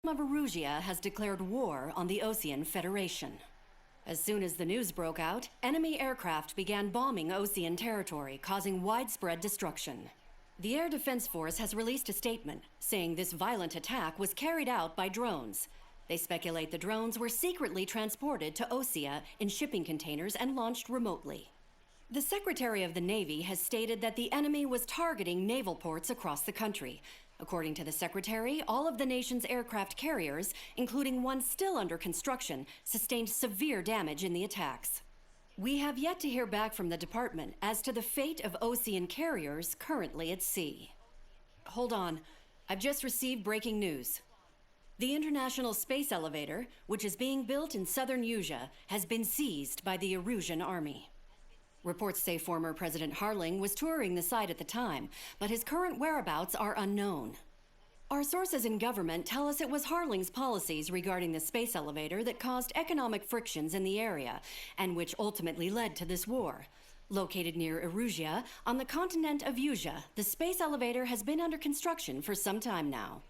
of Erusia has declared war on the Osean Federation. As soon as the news broke out, enemy aircraft began bombing Osean territory, causing widespread destruction. The Air Defense Force has released a statement saying this violent attack was carried out by drones. They speculate the drones were secretly transported to Osea in shipping containers and launched remotely. The Secretary of the Navy has stated that the enemy was targeting naval ports across the country. According to the Secretary, all of the nation's aircraft carriers, including one still under construction, sustained severe damage in the attacks. We have yet to hear back from the department as to the fate of Osean carriers currently at sea. Hold on, I've just received breaking news. The International Space Elevator, which is being built in southern Usea, has been seized by the Erusian army. Reports say former President Harling was touring the site at the time, but his current whereabouts are unknown. Our sources in government tell us it was Harling's policies regarding the space elevator that caused economic frictions in the area, and which ultimately led to this war. Located near Erusia, on the continent of Usea, the space elevator has been under construction for some time now.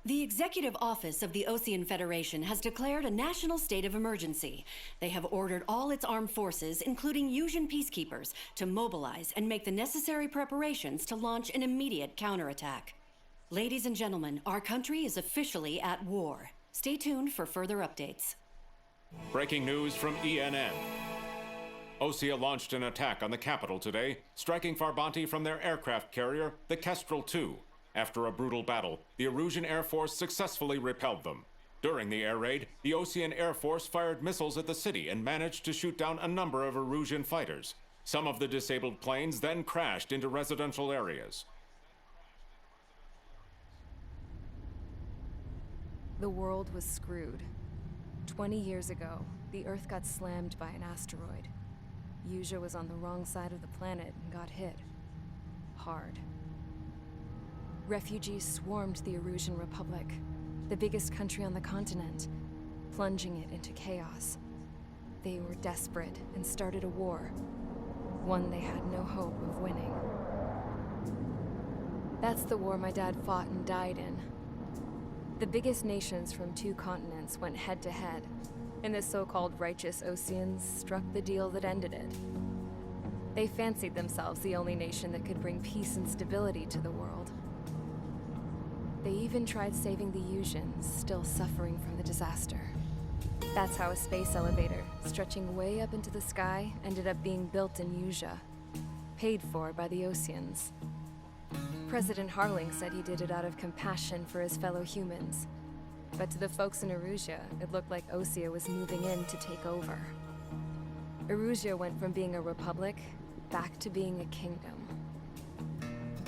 The Executive Office of the Osean Federation has declared a national state of emergency. They have ordered all its armed forces, including Usian peacekeepers, to mobilize and make the necessary preparations to launch an immediate counterattack. Ladies and gentlemen, our country is officially at war. Stay tuned for further updates. Breaking news from ENN. Osea launched an attack on the capital today, striking Farbanti from their aircraft carrier, the Kestrel II. After a brutal battle, the Erusian Air Force successfully repelled them. During the air raid, the Osean Air Force fired missiles at the city and managed to shoot down a number of Erusian fighters. Some of the disabled planes then crashed into residential areas. The world was screwed. 20 years ago, the Earth got slammed by an asteroid. Usea was on the wrong side of the planet and got hit. Hard. Refugees swarmed the Erusian Republic, the biggest country on the continent, plunging it into chaos. They were desperate and started a war, one they had no hope of winning. That's the war my dad fought and died in. The biggest nations from 2 continents went head-to-head, and the so-called righteous Oseans struck the deal that ended it. They fancied themselves the only nation that could bring peace and stability to the world. They even tried saving the Usians, still suffering from the disaster. That's how a space elevator, stretching way up into the sky, ended up being built in Usea, paid for by the Oseans. President Harling said he did it out of compassion for his fellow humans. But to the folks in Erusia, it looked like Osea was moving in to take over. Erusia went from being a republic back to being a kingdom.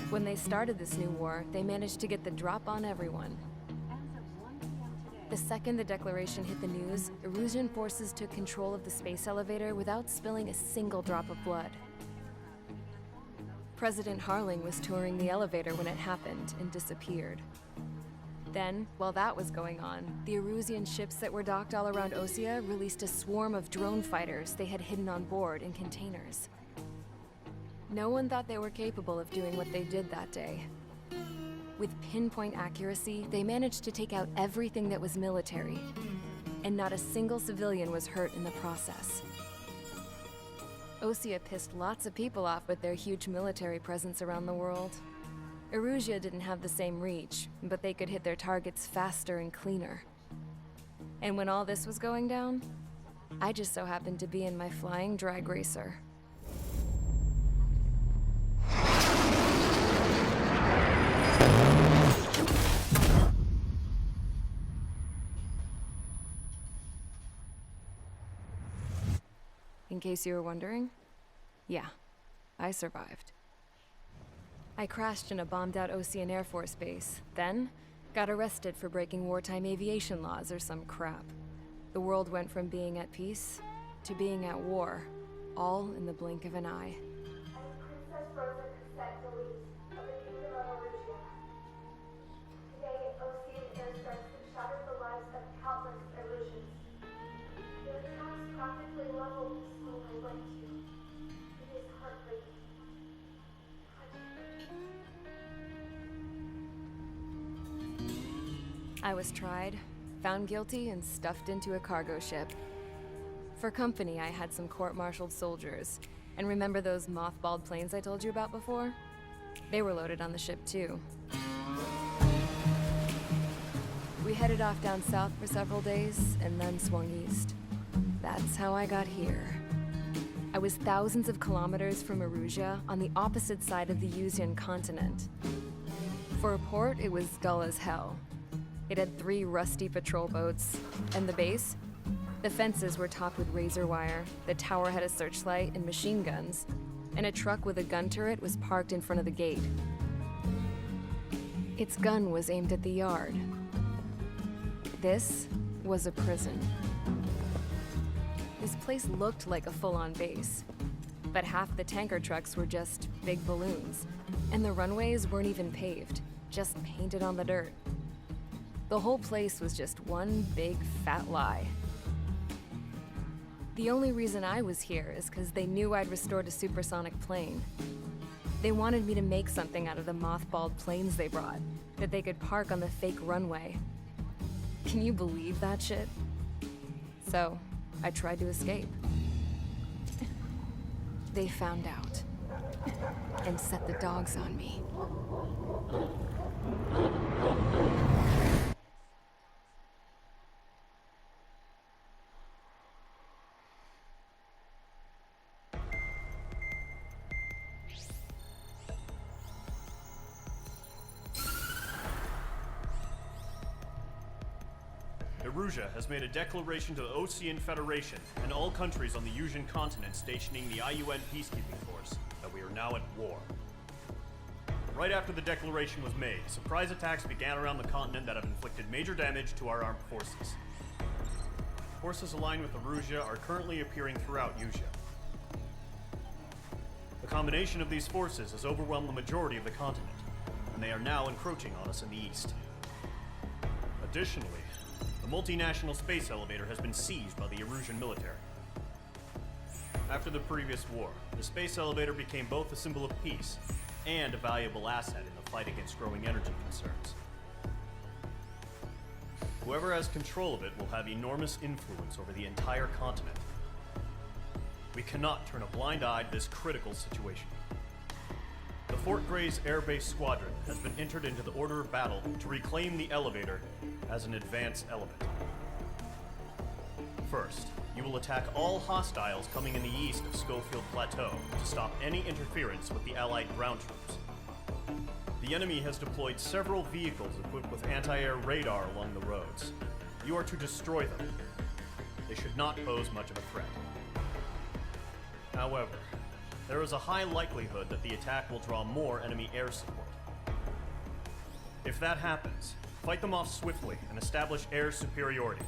When they started this new war, they managed to get the drop on everyone. The second the declaration hit the news, Erusian forces took control of the space elevator without spilling a single drop of blood. President Harling was touring the elevator when it happened and disappeared. Then, while that was going on, the Erusian ships that were docked all around Osea released a swarm of drone fighters they had hidden on board in containers. No one thought they were capable of doing what they did that day. With pinpoint accuracy, they managed to take out everything that was military, and not a single civilian was hurt in the process. Osea pissed lots of people off with their huge military presence around the world. Erusia didn't have the same reach, but they could hit their targets faster and cleaner. And when all this was going down, I just so happened to be in my flying drag racer. In case you were wondering, yeah, I survived. I crashed in a bombed-out Osean Air Force base, then got arrested for breaking wartime aviation laws or some crap. The world went from being at peace to being at war, all in the blink of an eye. Princess Rosa Cassette Louise of the Kingdom of Erusia. Today, Osean airstrikes have shattered the lives of countless Erusians. Their attacks practically leveled the school I went to. It is heartbreaking. I was tried, found guilty, and stuffed into a cargo ship. For company, I had some court-martialed soldiers. And remember those mothballed planes I told you about before? They were loaded on the ship too. We headed off down south for several days, and then swung east. That's how I got here. I was thousands of kilometers from Erusia, on the opposite side of the Yuzian continent. For a port, it was dull as hell. It had 3 rusty patrol boats, and the base? The fences were topped with razor wire, the tower had a searchlight and machine guns, and a truck with a gun turret was parked in front of the gate. Its gun was aimed at the yard. This was a prison. This place looked like a full-on base, but half the tanker trucks were just big balloons, and the runways weren't even paved, just painted on the dirt. The whole place was just one big fat lie. The only reason I was here is because they knew I'd restored a supersonic plane. They wanted me to make something out of the mothballed planes they brought, that they could park on the fake runway. Can you believe that shit? So, I tried to escape. They found out, and set the dogs on me. Erusia has made a declaration to the Osean Federation and all countries on the Yuzian continent stationing the IUN peacekeeping force that we are now at war. Right after the declaration was made, surprise attacks began around the continent that have inflicted major damage to our armed forces. Forces aligned with Erusia are currently appearing throughout Yusia. The combination of these forces has overwhelmed the majority of the continent, and they are now encroaching on us in the east. Additionally, the multinational space elevator has been seized by the Erusian military. After the previous war, the space elevator became both a symbol of peace and a valuable asset in the fight against growing energy concerns. Whoever has control of it will have enormous influence over the entire continent. We cannot turn a blind eye to this critical situation. The Fort Grays Air Base Squadron has been entered into the order of battle to reclaim the elevator as an advance element. First, you will attack all hostiles coming in the east of Schofield Plateau to stop any interference with the Allied ground troops. The enemy has deployed several vehicles equipped with anti-air radar along the roads. You are to destroy them. They should not pose much of a threat. However, there is a high likelihood that the attack will draw more enemy air support. If that happens, fight them off swiftly and establish air superiority.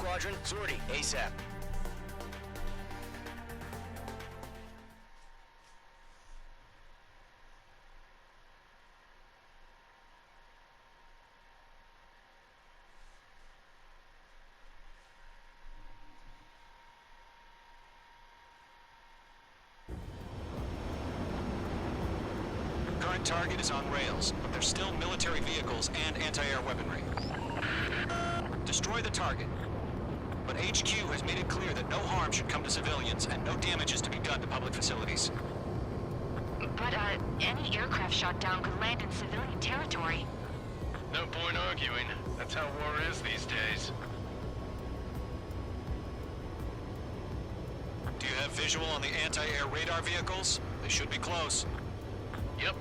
Squadron, sortie, ASAP. Current target is on rails, but there's still military vehicles and anti-air weaponry. Destroy the target. But HQ has made it clear that no harm should come to civilians and no damage is to be done to public facilities. But, any aircraft shot down could land in civilian territory. No point arguing. That's how war is these days. Do you have visual on the anti-air radar vehicles? They should be close. Yep.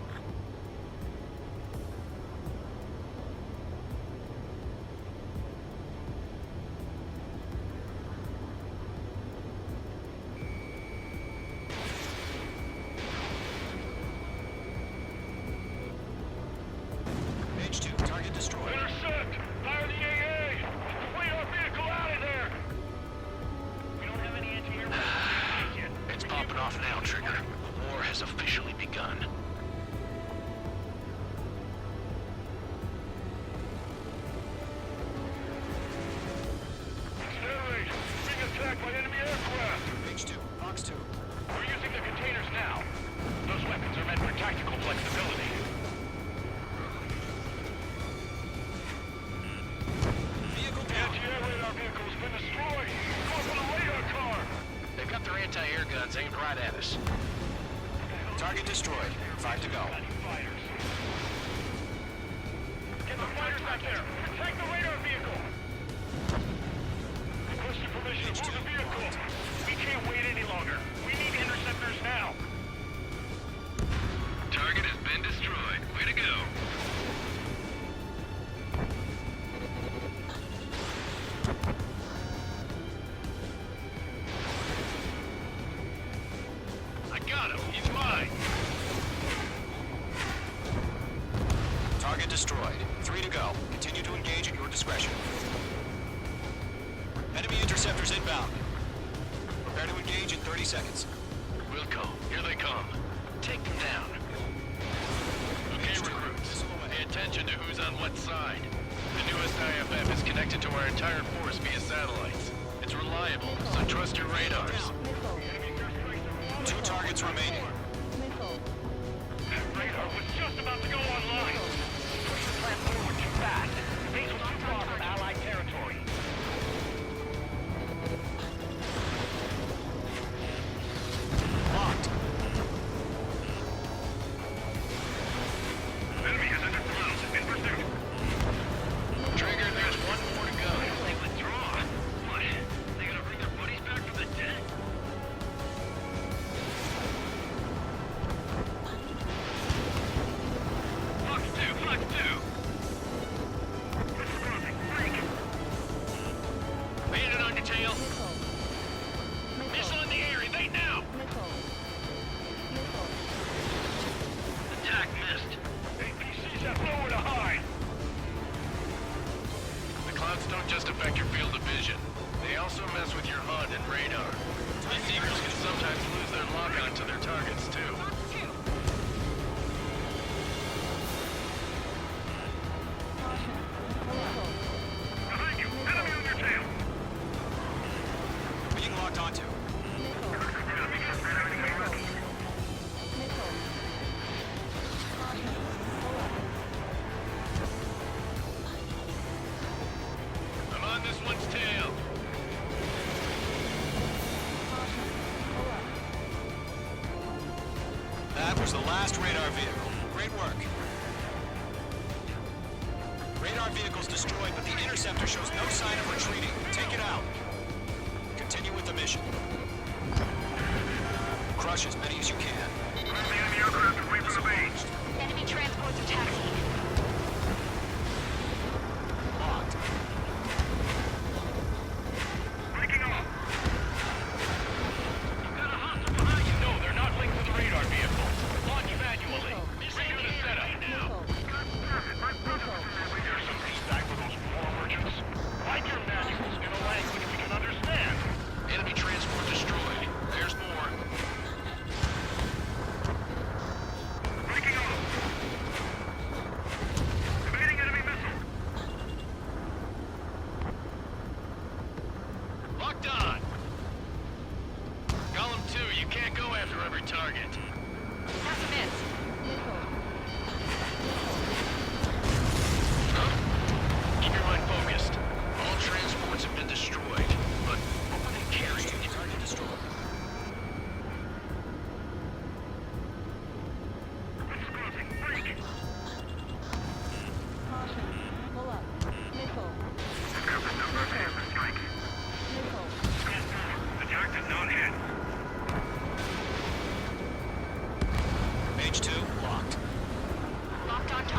H2, target destroyed. Intercept! Fire the AA! Wait our vehicle out of there! We don't have any anti-air weapons yet. It's popping off now, Trigger. The war has officially begun. Accelerate! Being attacked by enemy aircraft! H2, Fox 2. We're using the containers now. Those weapons are meant for tactical flexibility. Vehicle The down. anti-air radar vehicle's been destroyed! Go for the radar car! They've got their anti-air guns aimed right at us. Target destroyed. 5 to go. Get the fighters back there! Protect the radar vehicle! Requesting permission to move the vehicle! We can't wait any longer! We need interceptors now! Target has been destroyed. Way to go! I got him! He's mine! Target destroyed. 3 to go. Continue to engage at your discretion. Enemy interceptors inbound. Prepare to engage in 30 seconds. Wilco, here they come. Take them down. Okay, recruits. Pay attention to who's on what side. The newest IFF is connected to our entire force via satellites. It's reliable, so trust your radars. 2 targets remaining. That radar was just about to go online. Push the plan forward too fast. Base was too far from Allied territory. Locked. Enemy has entered the mountains in pursuit. Trigger, there's one more to go. They withdraw. What? They gonna bring their buddies back from the dead? Fox 2, Fox 2! Bandit on your tail. Missile in the air, evade now! Attack missed. APCs have nowhere to hide. The clouds don't just affect your field of vision. They also mess with your HUD and radar. These Eagles can sometimes lose their lock-on to their targets, too. Behind you! Enemy on your tail! Being locked onto. I'm on this one's tail. That was the last radar vehicle. Great work. Radar vehicle's destroyed, but the interceptor shows no sign of retreating. Take it out. Continue with the mission. Crush as many as you can. Move the enemy aircraft away from the base. Enemy transports are taxiing. Locked. Breaking off. You've got a hostile behind you. No, they're not linked to the radar vehicle. Launch manually. Redo the setup now. Here's some feedback for those war merchants. Write your manuals in a language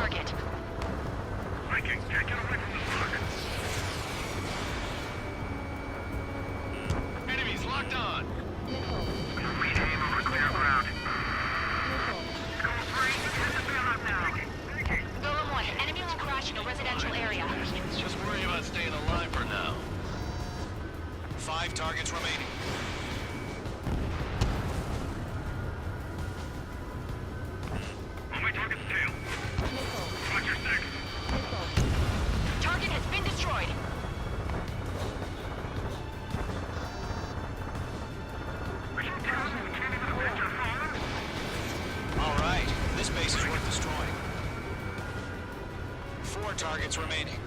target. Viking, can't get away from the slug. Enemies locked on. We aim over clear ground. Golem 1, enemy will crash in a residential area. Just worry about staying alive for now. 5 targets remaining. On my target's tail. Roger 6. Target has been destroyed. All right, this base is worth destroying. 4 targets remaining.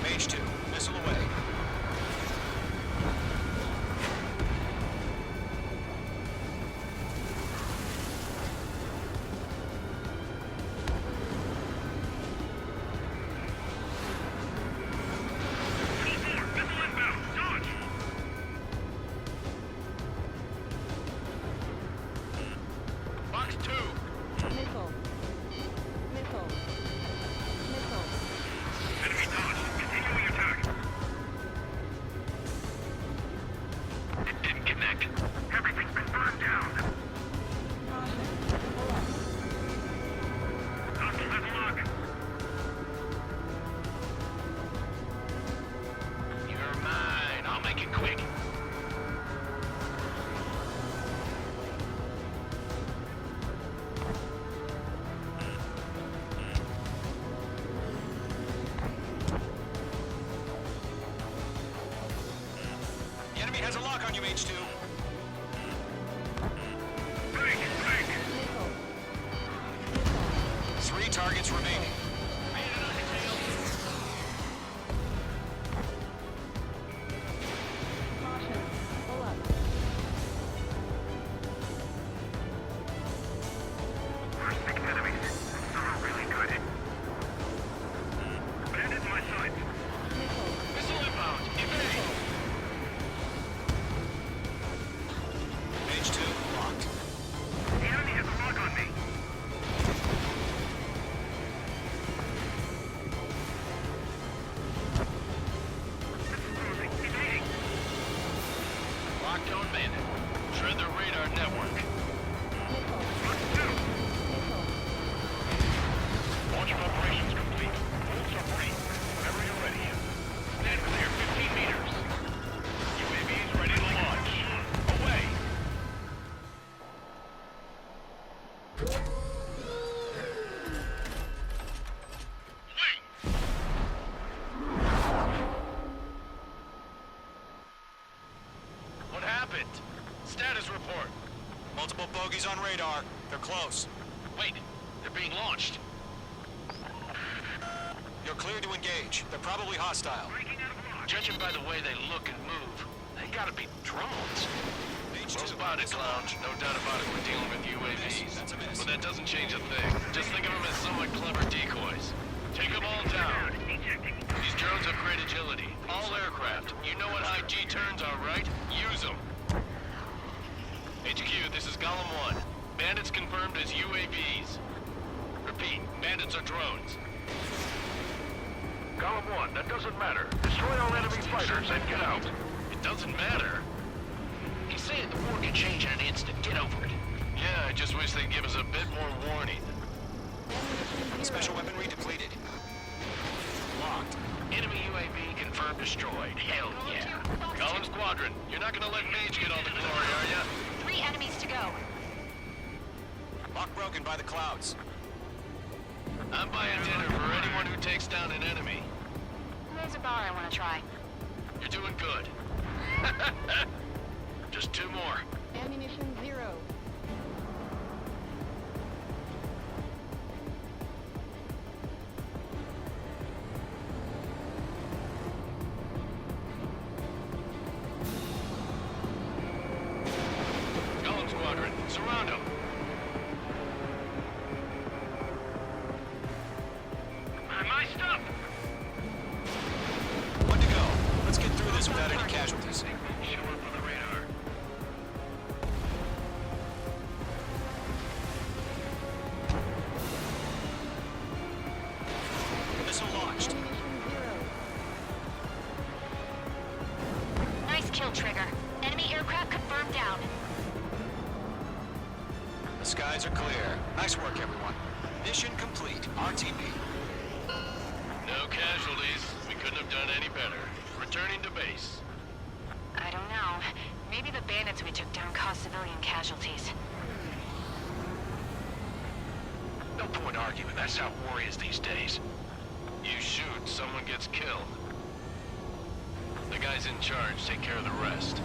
Mage 2, missile away. Box 2. Enemy dodge. Continuing attack. It didn't connect. Everything's been burned down. Hostile lock. You're mine. I'll make it quick. The enemy has a lock on you, Mage 2. Break. 3 targets remaining. We're 6 enemies. Some are really good. Bandit in my sights. Missile inbound. Evade. Mage 2, locked. The enemy has a lock on me. Evading. Locked on bandit. Shred their radar network. Box 2. Launch operations complete. Bolts are free. Whenever you're ready. Stand clear 15 meters. UAVs ready to launch. Away. What happened? Status report. Multiple bogeys on radar. They're close. Wait, they're being launched. You're clear to engage. They're probably hostile. Judging by the way they look and move, they gotta be drones. Mage Well 2, spotted, missile Clown. launch. No doubt about it, we're dealing with UAVs. That's a miss. But that doesn't change a thing. Just think of them as somewhat clever decoys. Take them all down. These drones have great agility. All aircraft. You know what high G turns are, right? Use them. HQ, this is Golem 1. Bandits confirmed as UAVs. Repeat, bandits are drones. Golem 1, that doesn't matter. Destroy all enemy fighters and get out. It doesn't matter? He's saying the war can change in an instant. Get over it. Yeah, I just wish they'd give us a bit more warning. Special weaponry depleted. Locked. Enemy UAV confirmed destroyed. Hell yeah. Golem Squadron, you're not gonna let Mage get all the glory, are ya? 3 enemies to go. Lock broken by the clouds. I'm buying dinner for anyone who takes down an enemy. There's a bar I want to try. You're doing good. Just 2 more. Ammunition 0. Golem Squadron, surround them. My stuff! One to go. Let's get through this without any tracker. Enemy aircraft confirmed down. The skies are clear. Nice work, everyone. Mission complete. RTB. No casualties. We couldn't have done any better. Returning to base. I don't know. Maybe the bandits we took down caused civilian casualties. No point arguing. That's how war is these days. You shoot, someone gets killed. The guys in charge take care of the rest.